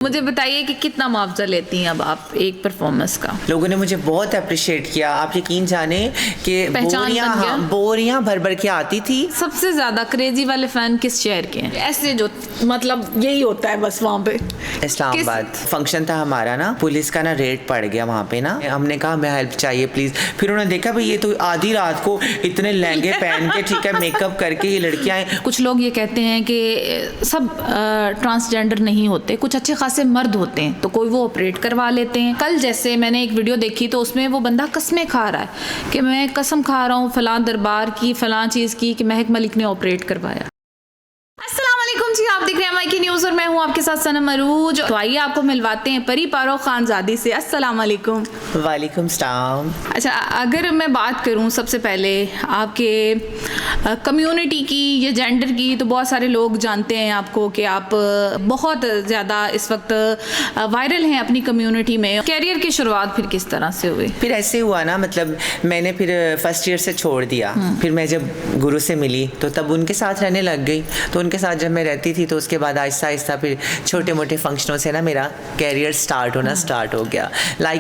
मुझे बताइए कि कितना मुआवजा लेती हैं अब आप एक परफॉर्मेंस का? लोगों ने मुझे बहुत अप्रिशिएट किया। आप यकीन जाने कि बोरियां भर भर के आती थी। सबसे ज्यादा क्रेजी वाले फैन किस शहर के हैं? ऐसे जो मतलब यही होता है बस वहाँ पे। इस्लामाबाद फंक्शन था हमारा ना, पुलिस का ना रेड पड़ गया वहाँ पे ना। हमने कहा हमें हेल्प चाहिए प्लीज। फिर उन्होंने देखा भाई ये तो आधी रात को इतने लहंगे पहन के ठीक है मेकअप करके ये लड़कियां। कुछ लोग ये कहते हैं कि सब ट्रांसजेंडर नहीं होते, कुछ अच्छे खासे मर्द होते हैं तो कोई वो ऑपरेट करवा लेते हैं। कल जैसे मैंने एक वीडियो देखी तो उसमें वो बंदा कसमें खा रहा है कि मैं कसम खा रहा हूँ फलां दरबार की फलां चीज़ की कि महक मलिक ने ऑपरेट करवाया। अस्सलामुअलैकुम जी, आप देख रहे हैं माइकी न्यूज़ और मैं हूँ आपके साथ सनम अरूज। तो आइए आपको मिलवाते हैं परी पारो खानजादी से। अस्सलामुअलैकुम। वालेकुम सलाम। अच्छा, अगर मैं बात करूँ सबसे पहले आपके कम्युनिटी की या जेंडर की, तो बहुत सारे लोग जानते हैं आपको कि आप बहुत ज़्यादा इस वक्त वायरल हैं अपनी कम्युनिटी में। कैरियर की शुरुआत फिर किस तरह से हुई? फिर ऐसे हुआ ना, मतलब मैंने फिर फर्स्ट ईयर से छोड़ दिया। फिर मैं जब गुरु से मिली तो तब उनके साथ रहने लग गई। तो उनके साथ जब मैं रहती थी तो उसके बाद आहिस्ता आहिस्ता फिर छोटे मोटे फंक्शनों से ना मेरा कैरियर स्टार्ट होना स्टार्ट हो गया।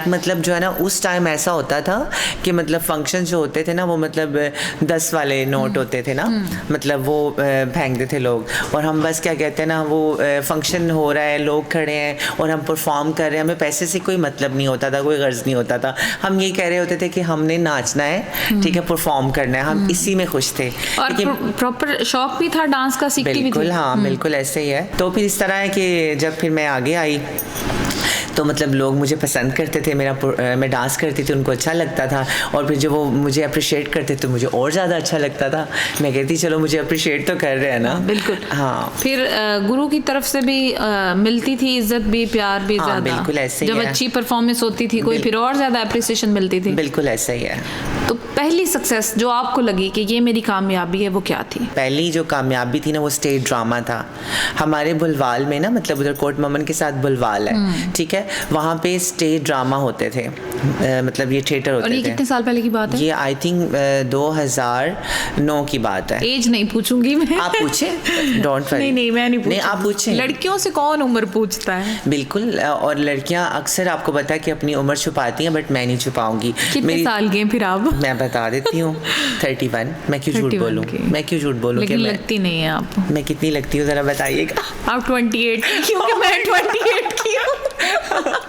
मतलब जो है ना उस टाइम ऐसा होता था कि मतलब फंक्शन जो होते थे ना वो मतलब 10 वाले नोट होते थे ना, मतलब वो फेंकते थे लोग। और हम बस क्या कहते हैं ना, वो फंक्शन हो रहा है, लोग खड़े हैं और हम परफॉर्म कर रहे हैं, हमें पैसे से कोई मतलब नहीं होता था, कोई गर्ज नहीं होता था। हम ये कह रहे होते थे कि हमने नाचना है, ठीक है, परफॉर्म करना है, हम इसी में खुश थे। और प्रॉपर शौक भी था डांस का, सीखती भी थी? बिल्कुल, हाँ बिल्कुल ऐसे ही है। तो फिर इस तरह है कि जब फिर मैं आगे आई तो मतलब लोग मुझे पसंद करते थे, मैं डांस करती थी, उनको अच्छा लगता था। और फिर जब वो मुझे अप्रिशिएट करते तो मुझे और ज़्यादा अच्छा लगता था। मैं कहती चलो मुझे अप्रिशिएट तो कर रहे हैं ना। बिल्कुल, हाँ। फिर गुरु की तरफ से भी मिलती थी इज्जत भी, प्यार भी ज़्यादा। बिल्कुल ऐसे ही जब है। अच्छी परफॉर्मेंस होती थी कोई फिर और ज़्यादा अप्रिसिएशन मिलती थी। बिल्कुल ऐसा ही है। तो पहली सक्सेस जो आपको लगी कि ये मेरी कामयाबी है, वो क्या थी? पहली जो कामयाबी थी ना वो स्टेज ड्रामा था हमारे बुलवाल में ना, मतलब उधर कोट ममन के साथ बुलवाल है, ठीक है, वहाँ पे स्टेज ड्रामा होते थे, मतलब ये थिएटर होते थे। और ये कितने साल पहले की बात है? ये आई थिंक 2009 की बात है। एज नहीं पूछूंगी मैं। आप पूछे, डोंट वरी। नहीं मैं नहीं पूछूंगी। आप पूछे। लड़कियों से कौन उम्र पूछता है? बिल्कुल, और लड़कियां अक्सर आपको पता है कि अपनी उम्र छुपाती हैं, बट मैं नहीं छुपाऊंगी। कितने साल के हैं फिर आप? मैं बता देती हूँ 31। मैं क्यों झूठ बोलूँ, मैं क्यों झूठ बोलूँ? लेकिन लगती नहीं है आप। मैं कितनी लगती हूँ जरा बताइएगा? आप 28, क्योंकि मैं 28 की हूँ।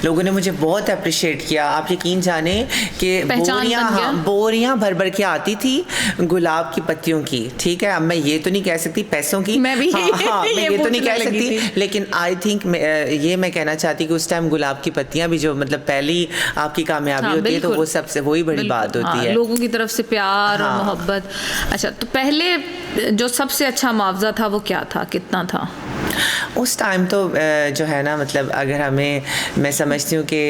लोगों ने मुझे बहुत अप्रिशिएट किया। आप यकीन जाने कि बोरियां भर भर के आती थी गुलाब की पत्तियों की, ठीक है। अब मैं ये तो नहीं कह सकती पैसों की, मैं भी मैं ये तो नहीं कह सकती, लेकिन आई थिंक ये मैं कहना चाहती कि उस टाइम गुलाब की पत्तियां भी जो मतलब पहली आपकी कामयाबी होती है तो वो सबसे वही बड़ी बात होती है, लोगों की तरफ से प्यार और मोहब्बत। अच्छा, तो पहले जो सबसे अच्छा मुआवजा था वो क्या था, कितना था उस टाइम? तो जो है ना, मतलब अगर हमें, मैं समझती हूँ कि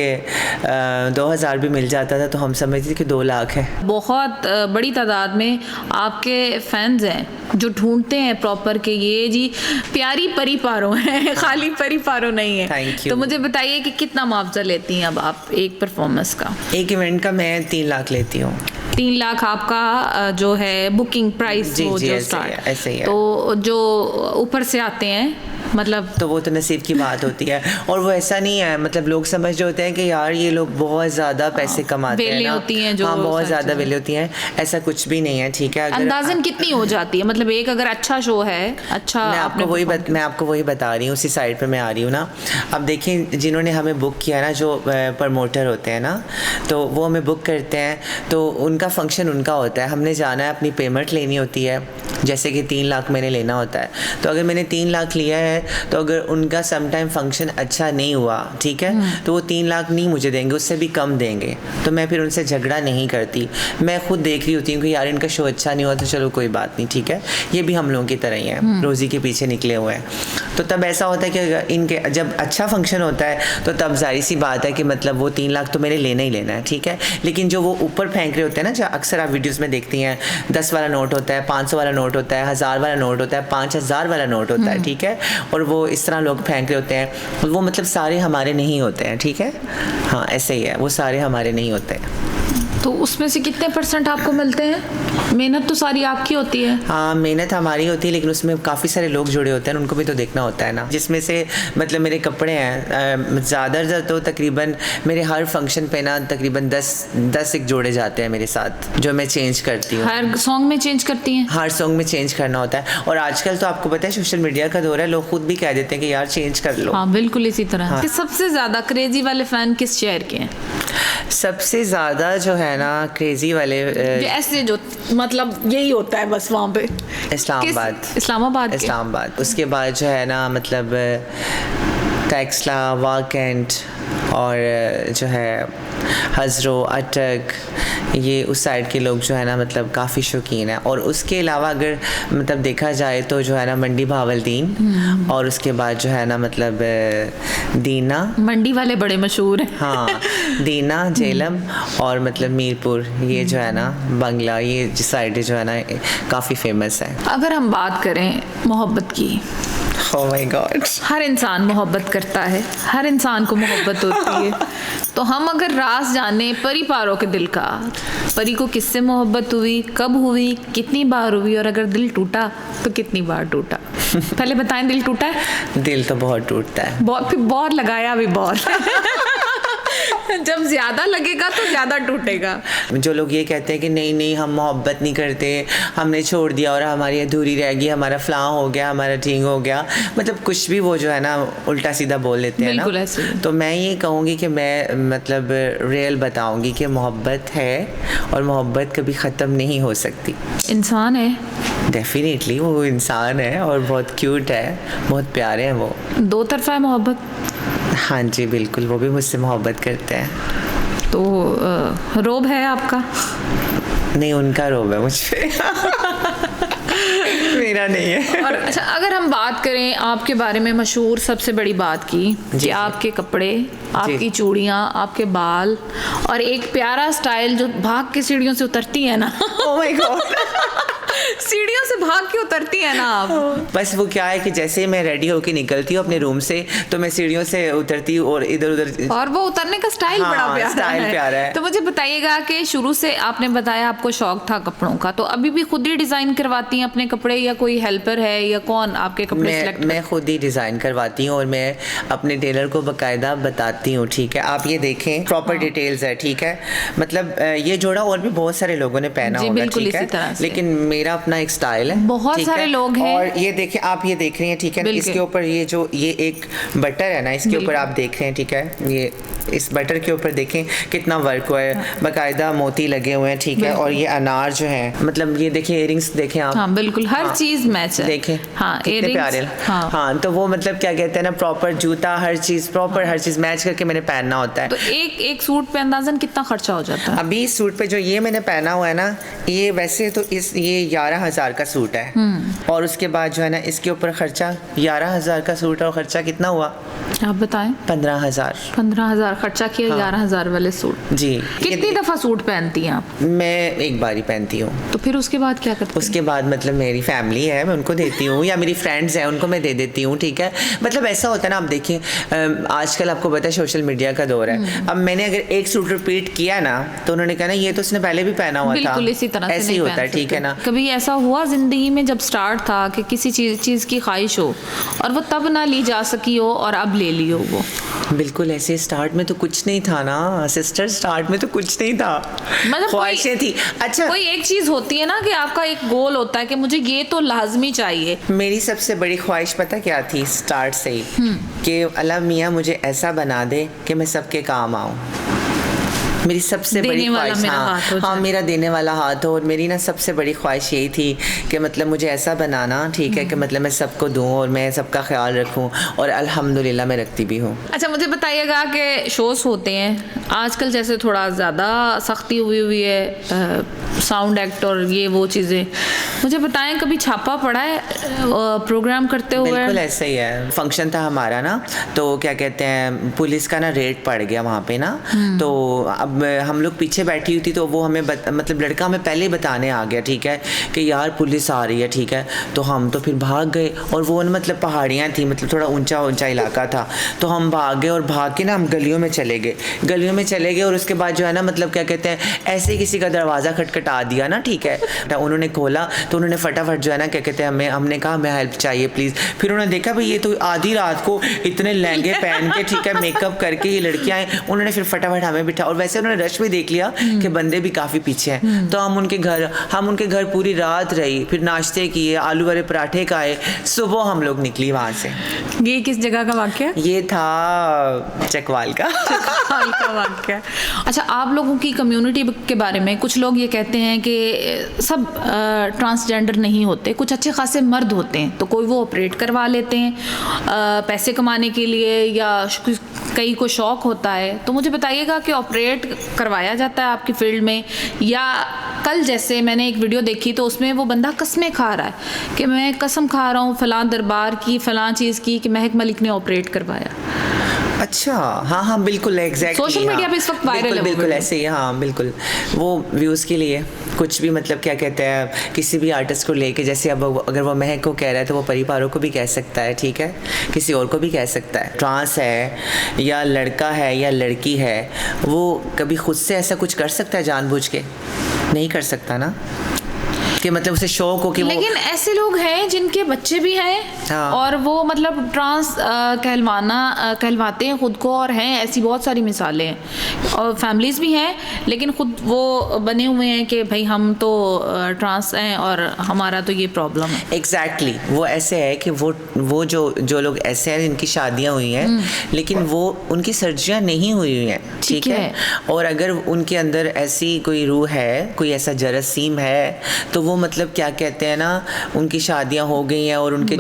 2000 भी मिल जाता था तो हम समझते थे कि 2 लाख है। बहुत बड़ी तादाद में आपके फैंस हैं जो ढूंढते हैं प्रॉपर के ये जी प्यारी परी पारो है, खाली परी पारो नहीं है। Thank you. तो मुझे बताइए कि कितना मुआवजा लेती हैं अब आप एक परफॉर्मेंस का? एक इवेंट का मैं 3 लाख लेती हूँ। 3 लाख आपका जो है बुकिंग प्राइस? जी, ऐसे ही है। तो जो ऊपर से आते हैं मतलब, तो वो तो नसीब की बात होती है। और वो ऐसा नहीं है, मतलब लोग समझ रहे होते हैं कि यार ये लोग बहुत ज़्यादा पैसे कमाते हैं ना, होती हैं जो, हाँ बहुत ज़्यादा वेले होती हैं। ऐसा कुछ भी नहीं है, ठीक है। अंदाज़न कितनी हो जाती है? मतलब एक अगर अच्छा शो है, अच्छा, मैं आपको वही बता रही हूँ, उसी साइड पे मैं आ रही हूँ ना। अब देखिए, जिन्होंने हमें बुक किया ना, जो प्रमोटर होते हैं ना, तो वो हमें बुक करते हैं, तो उनका फंक्शन उनका होता है, हमने जाना है, अपनी पेमेंट लेनी होती है। जैसे कि 3 लाख मैंने लेना होता है, तो अगर मैंने 3 लाख लिया है तो अगर उनका समटाइम फंक्शन अच्छा नहीं हुआ, ठीक है, तो वो 3 लाख नहीं मुझे देंगे, उससे भी कम देंगे। तो मैं फिर उनसे झगड़ा नहीं करती, मैं खुद देख रही होती हूँ कि यार इनका शो अच्छा नहीं हुआ तो चलो कोई बात नहीं, ठीक है, ये भी हम लोगों की तरह ही है, रोज़ी के पीछे निकले हुए हैं। तो तब ऐसा होता है कि अगर इनके जब अच्छा फंक्शन होता है तो तब जाहिर सी बात है कि मतलब वो 3 लाख तो मैंने लेना ही लेना है, ठीक है। लेकिन जो वो ऊपर फेंक रहे होते हैं ना, जो अक्सर आप वीडियोस में देखती हैं, 10 वाला नोट होता है, 500 वाला नोट होता है, 1000 वाला नोट होता है, 5000 वाला नोट होता है, ठीक है, और वो इस तरह लोग फेंक रहे होते हैं, वो मतलब सारे हमारे नहीं होते हैं, ठीक है, हाँ ऐसे ही है, वो सारे हमारे नहीं होते हैं। तो उसमें से कितने % आपको मिलते हैं? मेहनत तो सारी आपकी होती है। हाँ, मेहनत हमारी होती है, लेकिन उसमें काफ़ी सारे लोग जुड़े होते हैं, उनको भी तो देखना होता है ना। जिसमें से मतलब मेरे कपड़े हैं ज़्यादातर तो तकरीबन मेरे हर फंक्शन पे ना तकरीबन 10 एक जोड़े जाते हैं मेरे साथ, जो मैं चेंज करती हूँ। हर सॉन्ग में चेंज करती हैं? हर सॉन्ग में चेंज करना होता है। और आजकल तो आपको पता है सोशल मीडिया का दौर है, लोग खुद भी कह देते हैं कि यार चेंज कर लो। हाँ बिल्कुल इसी तरह। हाँ। कि सबसे ज़्यादा क्रेजी वाले फ़ैन किस शहर के हैं? सबसे ज़्यादा जो है ना क्रेजी वाले ऐसे जो मतलब यही होता है बस वहाँ पे। इस्लामाबाद। इस्लामाबाद के? इस्लामाबाद। उसके बाद जो है ना मतलब टेक्सला, वाकेंट और जो है हज़रो, अटक, ये उस साइड के लोग जो है ना मतलब काफ़ी शौकीन है। और उसके अलावा अगर मतलब देखा जाए तो जो है ना मंडी भावलदीन, और उसके बाद जो है ना मतलब दीना। मंडी वाले बड़े मशहूर हैं। हाँ, दीना, जेलम और मतलब मीरपुर, ये जो है ना बंगला, ये जिस साइड जो है ना काफ़ी फेमस है। अगर हम बात करें मोहब्बत की, ओह माय गॉड, हर इंसान मोहब्बत करता है, हर इंसान को मोहब्बत होती है। तो हम अगर राज जाने परी पारों के दिल का, परी को किससे मोहब्बत हुई, कब हुई, कितनी बार हुई, और अगर दिल टूटा तो कितनी बार टूटा? पहले बताएं, दिल टूटा है? दिल तो बहुत टूटता है, फिर बहुत लगाया भी बहुत। जब ज्यादा लगेगा तो ज्यादा टूटेगा। जो लोग ये कहते हैं कि नहीं नहीं हम मोहब्बत नहीं करते, हमने छोड़ दिया और हमारी अधूरी रह गई, हमारा फलां हो गया, हमारा ठीक हो गया, मतलब कुछ भी वो जो है ना उल्टा सीधा बोल लेते हैं बिल्कुल ना। ऐसे। तो मैं ये कहूँगी कि मैं मतलब रियल बताऊँगी कि मोहब्बत है और मोहब्बत कभी ख़त्म नहीं हो सकती। इंसान है, डेफिनेटली वो इंसान है और बहुत क्यूट है, बहुत प्यारे हैं वो। दो तरफा है मोहब्बत। हाँ जी बिल्कुल, वो भी मुझसे मोहब्बत करते हैं। तो रोब है आपका? नहीं, उनका रोब है मुझ पे। मेरा नहीं है। और अच्छा, अगर हम बात करें आपके बारे में मशहूर सबसे बड़ी बात की कि आपके कपड़े, आपकी चूड़ियाँ, आपके बाल और एक प्यारा स्टाइल जो भाग के सीढ़ियों से उतरती है ना। ओह माय गॉड, सीढ़ियों से भाग के उतरती है ना आप। बस वो क्या है कि जैसे मैं रेडी होके निकलती हूँ अपने रूम से तो मैं सीढ़ियों से उतरती हूँ और इधर उधर, और वो उतरने का स्टाइल हाँ, बड़ा स्टाइल प्यारा है। तो मुझे बताइएगा कि शुरू से आपने बताया आपको शौक था कपड़ों का, तो अभी भी खुद ही डिजाइन करवाती हैं अपने कपड़े या कोई हेल्पर है या कौन आपके कपड़े सिलेक्ट? मैं खुद ही डिज़ाइन करवाती हूँ और मैं अपने टेलर को बाकायदा बताती हूँ। ठीक है, आप ये देखें, प्रॉपर डिटेल्स है। ठीक है, मतलब ये जोड़ा और भी बहुत सारे लोगों ने पहना होगा, ठीक है, लेकिन मेरा अपना एक स्टाइल है। बहुत सारे लोग हैं। और ये देखिए, आप ये देख रही हैं, ठीक है, इसके ऊपर ये एक बटर है ना, इसके ऊपर आप देख रहे हैं, ठीक है, ये इस बटर के ऊपर देखें कितना वर्क हुआ है, बाकायदा मोती लगे हुए हैं, ठीक है। और ये अनार जो है, मतलब ये देखिए, इयरिंग्स देखें आप। हाँ बिल्कुल, हर चीज मैच है, देखें। हाँ, कितने प्यारे। हाँ, तो वो मतलब क्या कहते हैं ना, प्रॉपर जूता, हर चीज प्रॉपर, हर चीज मैच करके मैंने पहनना होता है। तो एक सूट पे अंदाजन कितना खर्चा हो जाता है? अभी इस सूट पे जो ये मैंने पहना हुआ है ना, ये वैसे तो ये 11,000 का सूट है। और उसके बाद जो है ना इसके ऊपर खर्चा 11,000 का सूट, और खर्चा कितना हुआ आप बताएं? 15,000। 15,000 खर्चा किया। हाँ। 11,000 वाले सूट जी। कितनी दफा सूट पहनती हैं आप? मैं एक बार ही पहनती हूँ। तो फिर उसके बाद क्या करती हैं? उसके बाद मतलब मेरी फैमिली है, मैं उनको देती हूँ, या मेरी फ्रेंड्स हैं उनको मैं दे देती हूँ, ठीक है। मतलब ऐसा होता है ना, आप देखिए आजकल आपको पता है सोशल मीडिया का दौर है। अब मैंने अगर एक सूट रिपीट किया ना तो उन्होंने कहा ना ये तो उसने पहले भी पहना हुआ था। बिल्कुल इसी तरह से ऐसे ही होता है, ठीक है ना। कभी ऐसा हुआ जिंदगी में जब स्टार्ट था कि किसी चीज की ख्वाहिश हो और वो तब ना ली जा सकी हो और अब ले ली हो वो? बिल्कुल ऐसे, स्टार्ट में तो कुछ नहीं था ना सिस्टर, स्टार्ट में तो कुछ नहीं था, मतलब ख्वाहिशें थी। अच्छा, कोई एक चीज होती है ना कि आपका एक गोल होता है कि मुझे ये तो लाजमी चाहिए। मेरी सबसे बड़ी ख्वाहिश पता क्या थी स्टार्ट से ही, कि अल्लाह मियाँ मुझे ऐसा बना दे कि मैं सबके काम आऊँ। मेरी सबसे बड़ी ख्वाहिश, हाँ, मेरा देने वाला हाथ हो। और मेरी ना सबसे बड़ी ख्वाहिश यही थी कि मतलब मुझे ऐसा बनाना, ठीक है, कि मतलब मैं सबको दूँ और मैं सबका ख्याल रखूँ, और अल्हम्दुलिल्लाह मैं रखती भी हूँ। अच्छा, मुझे बताइएगा कि शोज़ होते हैं आजकल जैसे थोड़ा ज़्यादा सख्ती हुई है, साउंड एक्ट और ये वो चीज़ें, मुझे बताएं कभी छापा पड़ा है प्रोग्राम करते हुए? बिल्कुल ऐसा ही है। फंक्शन था हमारा ना, तो क्या कहते हैं, पुलिस का ना रेड पड़ गया वहाँ पे ना, तो अब अब हम लोग पीछे बैठी हुई थी तो वो हमें मतलब लड़का हमें पहले ही बताने आ गया, ठीक है, कि यार पुलिस आ रही है, ठीक है। तो हम तो फिर भाग गए, और वो मतलब पहाड़ियाँ थी, मतलब थोड़ा ऊंचा इलाका था, तो हम भाग गए और भाग के ना हम गलियों में चले गए और उसके बाद जो है ना मतलब क्या कहते हैं, ऐसे ही किसी का दरवाज़ा खटखटा दिया ना, ठीक है। उन्होंने खोला तो उन्होंने फटाफट जो है ना क्या कहते हैं, हमने कहा हमें हेल्प चाहिए प्लीज़। फिर उन्होंने देखा भाई ये तो आधी रात को इतने लहंगे पहन के, ठीक है, मेकअप करके ये लड़कियाँ हैं, उन्होंने फिर फटाफट हमें बिठा, और वैसे उन्होंने रश भी देख लिया कि बंदे भी काफ़ी पीछे हैं। तो हम उनके घर पूरी रात रही, फिर नाश्ते किए, आलू वाले पराठे खाए, सुबह हम लोग निकली वहाँ से। ये किस जगह का वाक़या? ये था चकवाल का वाक़या। अच्छा, आप लोगों की कम्युनिटी के बारे में कुछ लोग ये कहते हैं कि सब ट्रांसजेंडर नहीं होते, कुछ अच्छे खासे मर्द होते हैं, तो कोई वो ऑपरेट करवा लेते हैं पैसे कमाने के लिए, या कई को शौक़ होता है। तो मुझे बताइएगा कि ऑपरेट करवाया जाता है आपकी फील्ड में, या कल जैसे मैंने एक वीडियो देखी तो उसमें वो बंदा कसमें खा रहा है कि मैं कसम खा रहा हूँ फ़लाँ दरबार की, फ़लाँ चीज़ की, कि महक मलिक ने ऑपरेट करवाया। अच्छा, हाँ बिल्कुल, एग्जैक्टली। सोशल मीडिया पे इस वक्त वायरल है, बिल्कुल ऐसे ही, हाँ बिल्कुल, वो व्यूज़ के लिए कुछ भी, मतलब क्या कहते हैं, किसी भी आर्टिस्ट को लेके, जैसे अब अगर वो महक को कह रहा है तो वो परिवारों को भी कह सकता है, ठीक है, किसी और को भी कह सकता है। ट्रांस है या लड़का है या लड़की है, वो कभी खुद से ऐसा कुछ कर सकता है जानबूझ के? नहीं कर सकता ना, कि मतलब उसे शौक हो कि लेकिन ऐसे लोग हैं जिनके बच्चे भी हैं, हाँ। और वो मतलब ट्रांस कहलवाते हैं खुद को, और हैं ऐसी बहुत सारी मिसालें हैं, और फैमिलीज भी हैं, लेकिन खुद वो बने हुए हैं कि भाई हम तो ट्रांस हैं और हमारा तो ये प्रॉब्लम है। एग्जैक्टली, वो ऐसे है कि वो जो लोग ऐसे हैं जिनकी शादियां हुई हैं, लेकिन वो उनकी सर्जरियां नहीं हुई हैं, ठीक है, और अगर उनके अंदर ऐसी कोई रूह है, कोई ऐसा जरासीम है, तो वो मतलब क्या कहते हैं ना, उनकी शादियां हो गई हैं और उनके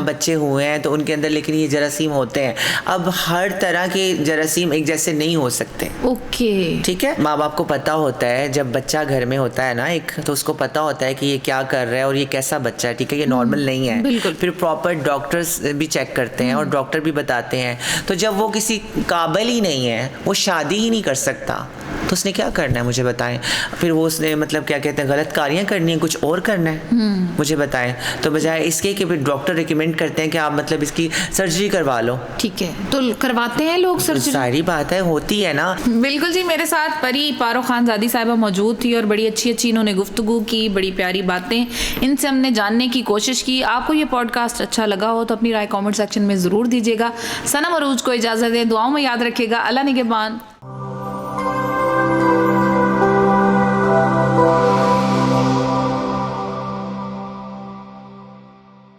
बच्चे हुए हैं, तो उनके अंदर लेकिन ये जरासीम होते हैं। अब हर तरह के जरासीम एक जैसे नहीं हो सकते, ओके, ठीक है। माँ बाप को पता होता है, जब बच्चा घर में होता है ना एक, तो उसको पता होता है कि ये क्या कर रहा है और ये कैसा बच्चा है, ठीक है, ये नॉर्मल नहीं है, बिल्कुल। फिर प्रॉपर डॉक्टर्स भी चेक करते हैं और डॉक्टर भी बताते हैं। तो जब वो किसी काबिल ही नहीं है, वो शादी ही नहीं कर सकता, तो उसने क्या करना है मुझे बताएं? फिर वो उसने मतलब क्या कहते हैं, गलत कार्यां करनी है, कुछ और करना है, मुझे बताएं। तो बजाय इसके कि फिर डॉक्टर रिकमेंड करते हैं कि आप मतलब इसकी सर्जरी करवा लो, ठीक है, तो करवाते हैं लोग सर्जरी, सारी बात है, होती है ना। बिल्कुल जी, मेरे साथ परी पारो खानजादी साहिबा मौजूद थी और बड़ी अच्छी इन्होंने गुफ्तगू की, बड़ी प्यारी बातें इनसे हमने जानने की कोशिश की। आपको ये पॉडकास्ट अच्छा लगा हो तो अपनी राय कॉमेंट सेक्शन में ज़रूर दीजिएगा। सनम अरूज को इजाज़त दें, दुआओं में याद रखिएगा। अल्लाह निगहबान।